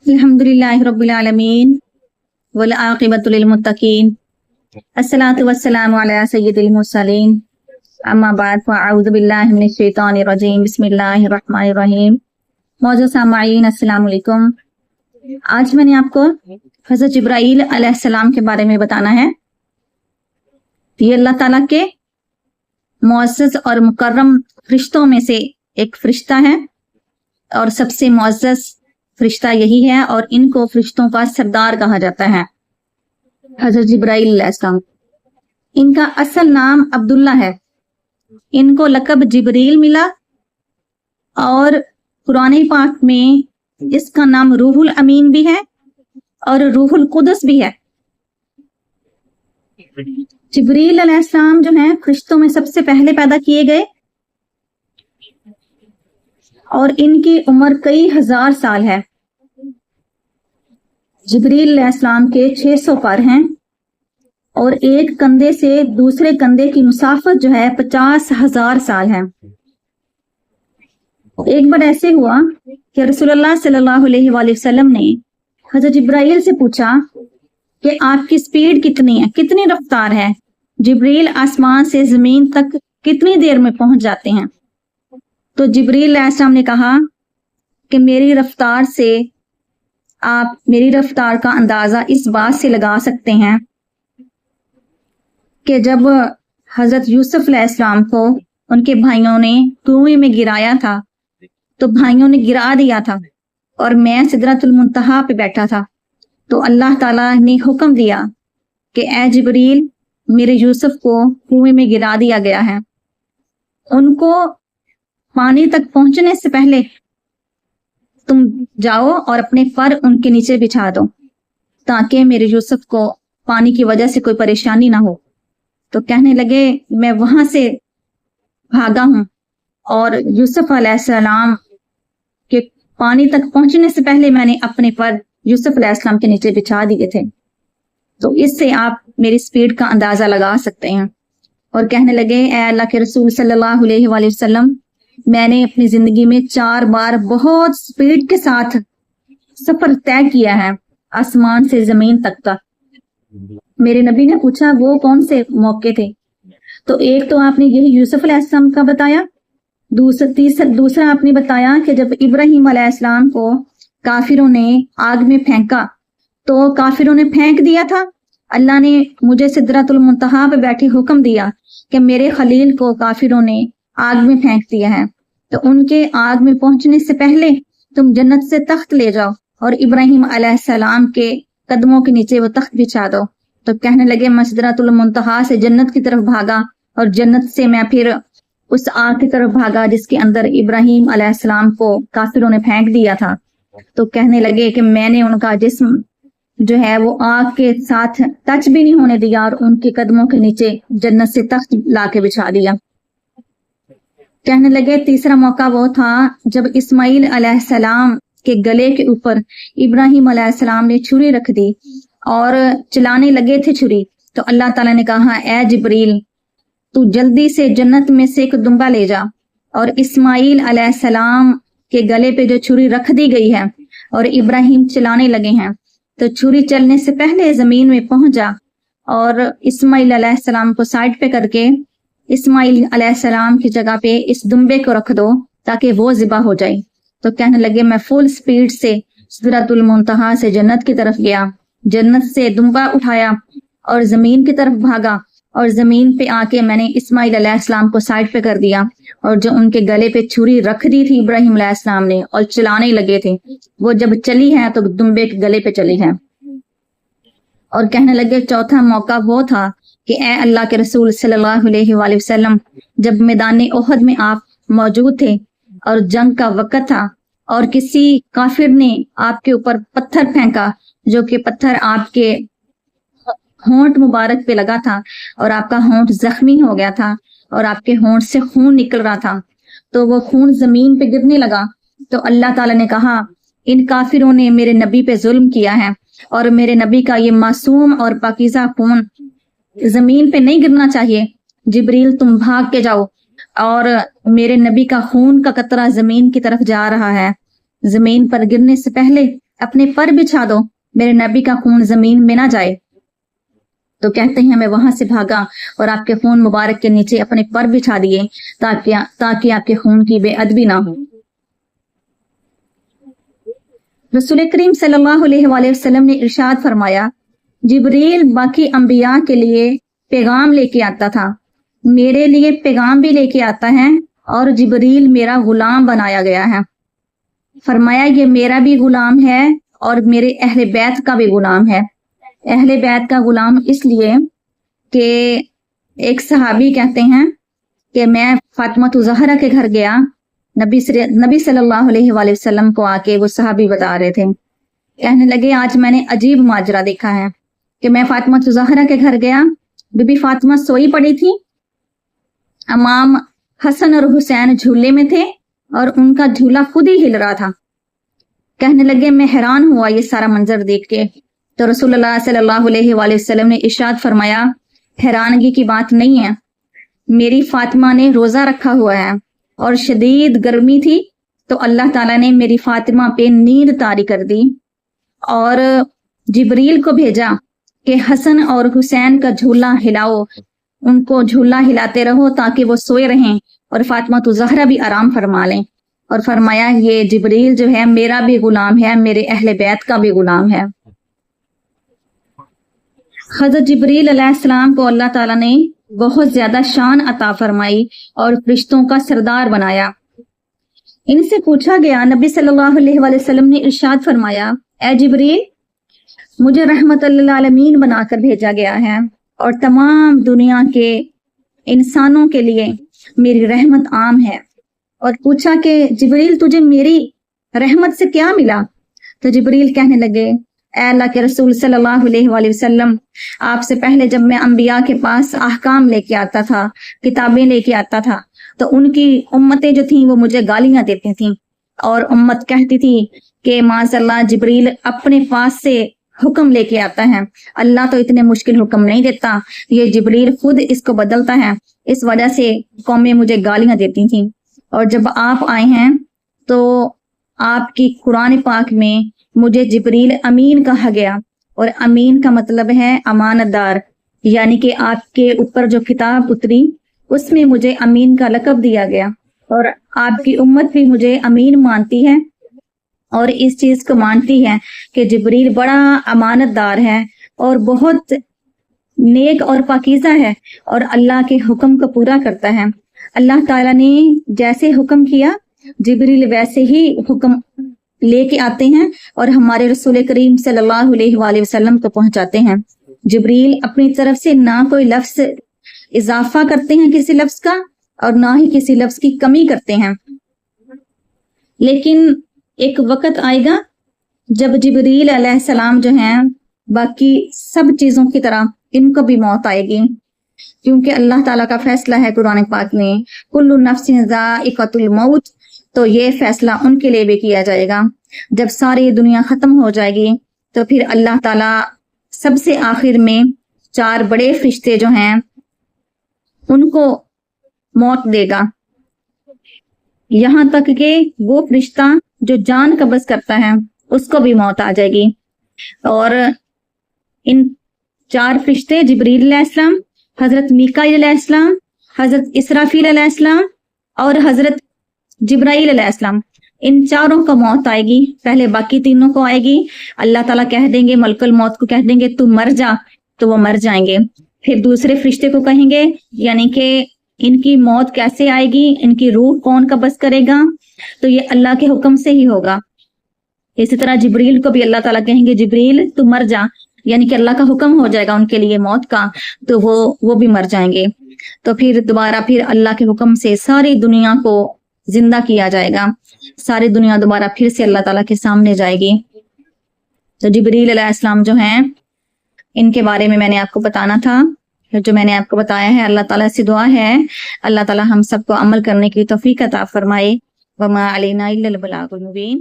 الحمدللہ رب العالمین والعاقبۃ للمتقین الصلاۃ والسلام علی سید المرسلین اما بعد فاعوذ باللہ من الشیطان الرجیم بسم اللہ الرحمن الرحیم۔ معزز سامعین السلام علیکم۔ آج میں نے آپ کو حضرت جبرائیل علیہ السلام کے بارے میں بتانا ہے۔ یہ اللہ تعالیٰ کے معزز اور مکرم فرشتوں میں سے ایک فرشتہ ہے اور سب سے معزز فرشتہ یہی ہے، اور ان کو فرشتوں کا سردار کہا جاتا ہے، حضرت جبرائیل علیہ السلام۔ ان کا اصل نام عبداللہ ہے، ان کو لقب جبریل ملا، اور قرآن پاک میں اس کا نام روح الامین بھی ہے اور روح القدس بھی ہے۔ جبریل علیہ السلام جو ہیں فرشتوں میں سب سے پہلے پیدا کیے گئے، اور ان کی عمر کئی ہزار سال ہے۔ جبریل علیہ السلام کے 600 پر ہیں، اور ایک کندھے سے دوسرے کندھے کی مسافت جو ہے 50,000 سال ہے۔ ایک بار ایسے ہوا کہ رسول اللہ صلی اللہ علیہ وآلہ وسلم نے حضرت جبرائیل سے پوچھا کہ آپ کی سپیڈ کتنی ہے، کتنی رفتار ہے، جبریل آسمان سے زمین تک کتنی دیر میں پہنچ جاتے ہیں؟ تو جبریل علیہ السلام نے کہا کہ میری رفتار سے آپ میری رفتار کا اندازہ اس بات سے لگا سکتے ہیں کہ جب حضرت یوسف علیہ السلام کو ان کے بھائیوں نے کنویں میں گرایا تھا تو بھائیوں نے گرا دیا تھا، اور میں سدرۃ المنتہا پہ بیٹھا تھا، تو اللہ تعالیٰ نے حکم دیا کہ اے جبریل، میرے یوسف کو کنویں میں گرا دیا گیا ہے، ان کو پانی تک پہنچنے سے پہلے تم جاؤ اور اپنے پر ان کے نیچے بچھا دو تاکہ میرے یوسف کو پانی کی وجہ سے کوئی پریشانی نہ ہو۔ تو کہنے لگے میں وہاں سے بھاگا ہوں، اور یوسف علیہ السلام کے پانی تک پہنچنے سے پہلے میں نے اپنے پر یوسف علیہ السلام کے نیچے بچھا دیے تھے۔ تو اس سے آپ میری سپیڈ کا اندازہ لگا سکتے ہیں۔ اور کہنے لگے اے اللہ کے رسول صلی اللہ علیہ وآلہ وسلم، میں نے اپنی زندگی میں 4 بار بہت سپیڈ کے ساتھ سفر طے کیا ہے آسمان سے زمین تک کا۔ میرے نبی نے پوچھا وہ کون سے موقع تھے؟ تو ایک تو آپ نے یہی یوسف علیہ السلام کا بتایا، دوسرا آپ نے بتایا کہ جب ابراہیم علیہ السلام کو کافروں نے آگ میں پھینکا تو کافروں نے پھینک دیا تھا، اللہ نے مجھے سدرۃ المنتہا پہ بیٹھے حکم دیا کہ میرے خلیل کو کافروں نے آگ میں پھینک دیا ہے، تو ان کے آگ میں پہنچنے سے پہلے تم جنت سے تخت لے جاؤ اور ابراہیم علیہ السلام کے قدموں کے نیچے وہ تخت بچھا دو۔ تو کہنے لگے میں سدرۃ المنتہا سے جنت کی طرف بھاگا، اور جنت سے میں پھر اس آگ کی طرف بھاگا جس کے اندر ابراہیم علیہ السلام کو کافروں نے پھینک دیا تھا۔ تو کہنے لگے کہ میں نے ان کا جسم جو ہے وہ آگ کے ساتھ ٹچ بھی نہیں ہونے دیا، اور ان کے قدموں کے نیچے جنت سے تخت لا کے بچھا دیا۔ کہنے لگے تیسرا موقع وہ تھا جب اسماعیل علیہ السلام کے گلے کے اوپر ابراہیم علیہ السلام نے چھری رکھ دی اور چلانے لگے تھے چھری، تو اللہ تعالیٰ نے کہا اے جبریل، تو جلدی سے جنت میں سے ایک دمبا لے جا، اور اسماعیل علیہ السلام کے گلے پہ جو چھری رکھ دی گئی ہے اور ابراہیم چلانے لگے ہیں، تو چھری چلنے سے پہلے زمین میں پہنچ جا، اور اسماعیل علیہ السلام کو سائڈ پہ کر کے اسماعیل علیہ السلام کی جگہ پہ اس دمبے کو رکھ دو تاکہ وہ ذبح ہو جائے۔ تو کہنے لگے میں فل سپیڈ سے سدرۃ المنتہا سے جنت کی طرف گیا، جنت سے دمبا اٹھایا اور زمین کی طرف بھاگا، اور زمین پہ آ کے میں نے اسماعیل علیہ السلام کو سائڈ پہ کر دیا، اور جو ان کے گلے پہ چھری رکھ دی تھی ابراہیم علیہ السلام نے اور چلانے لگے تھے، وہ جب چلی ہے تو دمبے کے گلے پہ چلی ہے۔ اور کہنے لگے چوتھا موقع وہ تھا کہ اے اللہ کے رسول صلی اللہ علیہ وآلہ وسلم، جب میدان احد میں آپ موجود تھے اور جنگ کا وقت تھا، اور کسی کافر نے آپ کے اوپر پتھر پھینکا، جو کہ پتھر آپ کے ہونٹ مبارک پہ لگا تھا، اور آپ کا ہونٹ زخمی ہو گیا تھا، اور آپ کے ہونٹ سے خون نکل رہا تھا، تو وہ خون زمین پہ گرنے لگا، تو اللہ تعالیٰ نے کہا ان کافروں نے میرے نبی پہ ظلم کیا ہے، اور میرے نبی کا یہ معصوم اور پاکیزہ خون زمین پہ نہیں گرنا چاہیے، جبریل تم بھاگ کے جاؤ، اور میرے نبی کا خون کا قطرہ زمین کی طرف جا رہا ہے، زمین پر گرنے سے پہلے اپنے پر بچھا دو، میرے نبی کا خون زمین میں نہ جائے۔ تو کہتے ہیں میں وہاں سے بھاگا اور آپ کے خون مبارک کے نیچے اپنے پر بچھا دیے تاکہ آپ کے خون کی بے ادبی نہ ہو۔ رسول کریم صلی اللہ علیہ وآلہ وسلم نے ارشاد فرمایا، جبریل باقی انبیاء کے لیے پیغام لے کے آتا تھا، میرے لیے پیغام بھی لے کے آتا ہے، اور جبریل میرا غلام بنایا گیا ہے۔ فرمایا یہ میرا بھی غلام ہے اور میرے اہل بیت کا بھی غلام ہے۔ اہل بیت کا غلام اس لیے کہ ایک صحابی کہتے ہیں کہ میں فاطمہ زہرا کے گھر گیا، نبی صلی اللہ علیہ وآلہ وسلم کو آ کے وہ صحابی بتا رہے تھے، کہنے لگے آج میں نے عجیب ماجرا دیکھا ہے کہ میں فاطمہ زہرا کے گھر گیا، بی بی فاطمہ سوئی پڑی تھی، امام حسن اور حسین جھولے میں تھے اور ان کا جھولا خود ہی ہل رہا تھا۔ کہنے لگے میں حیران ہوا یہ سارا منظر دیکھ کے، تو رسول اللہ صلی اللہ علیہ وآلہ وسلم نے ارشاد فرمایا حیرانگی کی بات نہیں ہے، میری فاطمہ نے روزہ رکھا ہوا ہے اور شدید گرمی تھی تو اللہ تعالیٰ نے میری فاطمہ پہ نیند طاری کر دی اور جبریل کو بھیجا کہ حسن اور حسین کا جھولا ہلاؤ، ان کو جھولا ہلاتے رہو تاکہ وہ سوئے رہیں اور فاطمہ زہرا بھی آرام فرما لیں، اور فرمایا یہ جبریل جو ہے میرا بھی غلام ہے، میرے اہل بیت کا بھی غلام ہے۔ حضرت جبریل علیہ السلام کو اللہ تعالیٰ نے بہت زیادہ شان عطا فرمائی اور فرشتوں کا سردار بنایا۔ ان سے پوچھا گیا، نبی صلی اللہ علیہ وآلہ وسلم نے ارشاد فرمایا اے جبریل مجھے رحمت للعالمین بنا کر بھیجا گیا ہے اور تمام دنیا کے انسانوں کے لیے میری رحمت عام ہے، اور پوچھا کہ جبریل تجھے میری رحمت سے کیا ملا؟ تو جبریل کہنے لگے اے اللہ کے رسول صلی اللہ علیہ وآلہ وسلم، آپ سے پہلے جب میں انبیاء کے پاس احکام لے کے آتا تھا، کتابیں لے کے آتا تھا، تو ان کی امتیں جو تھیں وہ مجھے گالیاں دیتی تھیں، اور امت کہتی تھی کہ معاذ اللہ جبریل اپنے پاس سے حکم لے کے آتا ہے، اللہ تو اتنے مشکل حکم نہیں دیتا، یہ جبریل خود اس کو بدلتا ہے، اس وجہ سے قومیں مجھے گالیاں دیتی تھیں۔ اور جب آپ آئے ہیں تو آپ کی قرآن پاک میں مجھے جبریل امین کہا گیا، اور امین کا مطلب ہے امانت دار، یعنی کہ آپ کے اوپر جو کتاب اتری اس میں مجھے امین کا لقب دیا گیا، اور آپ کی امت بھی مجھے امین مانتی ہے اور اس چیز کو مانتی ہے کہ جبریل بڑا امانت دار ہے اور بہت نیک اور پاکیزہ ہے اور اللہ کے حکم کو پورا کرتا ہے۔ اللہ تعالیٰ نے جیسے حکم کیا جبریل ویسے ہی حکم لے کے آتے ہیں اور ہمارے رسول کریم صلی اللہ علیہ وآلہ وسلم کو پہنچاتے ہیں۔ جبریل اپنی طرف سے نہ کوئی لفظ اضافہ کرتے ہیں کسی لفظ کا اور نہ ہی کسی لفظ کی کمی کرتے ہیں، لیکن ایک وقت آئے گا جب جبریل علیہ السلام جو ہیں باقی سب چیزوں کی طرح ان کو بھی موت آئے گی، کیونکہ اللہ تعالیٰ کا فیصلہ ہے قرآن پاک میں کل نفس ذائقۃ الموت، تو یہ فیصلہ ان کے لیے بھی کیا جائے گا۔ جب ساری دنیا ختم ہو جائے گی تو پھر اللہ تعالیٰ سب سے آخر میں 4 بڑے فرشتے جو ہیں ان کو موت دے گا، یہاں تک کہ وہ فرشتہ جو جان قبض کرتا ہے اس کو بھی موت آ جائے گی، اور ان 4 فرشتے جبریل علیہ السلام، حضرت میکائیل علیہ السلام، حضرت اسرافیل علیہ السلام اور حضرت جبرائیل علیہ السلام، ان 4 کو موت آئے گی، پہلے باقی 3 کو آئے گی، اللہ تعالیٰ کہہ دیں گے ملک الموت کو کہہ دیں گے تو مر جا، تو وہ مر جائیں گے، پھر دوسرے فرشتے کو کہیں گے یعنی کہ ان کی موت کیسے آئے گی، ان کی روح کون قبض کرے گا، تو یہ اللہ کے حکم سے ہی ہوگا۔ اسی طرح جبریل کو بھی اللہ تعالیٰ کہیں گے جبریل تو مر جا، یعنی کہ اللہ کا حکم ہو جائے گا ان کے لیے موت کا، تو وہ بھی مر جائیں گے، تو پھر دوبارہ پھر اللہ کے حکم سے ساری دنیا کو زندہ کیا جائے گا، ساری دنیا دوبارہ پھر سے اللہ تعالیٰ کے سامنے جائے گی۔ تو جبریل علیہ السلام جو ہیں ان کے بارے میں نے آپ کو بتانا تھا، جو میں نے آپ کو بتایا ہے۔ اللہ تعالیٰ سے دعا ہے اللہ تعالیٰ ہم سب کو عمل کرنے کی توفیق عطا فرمائے۔ وما علینا الا البلاغ المبین۔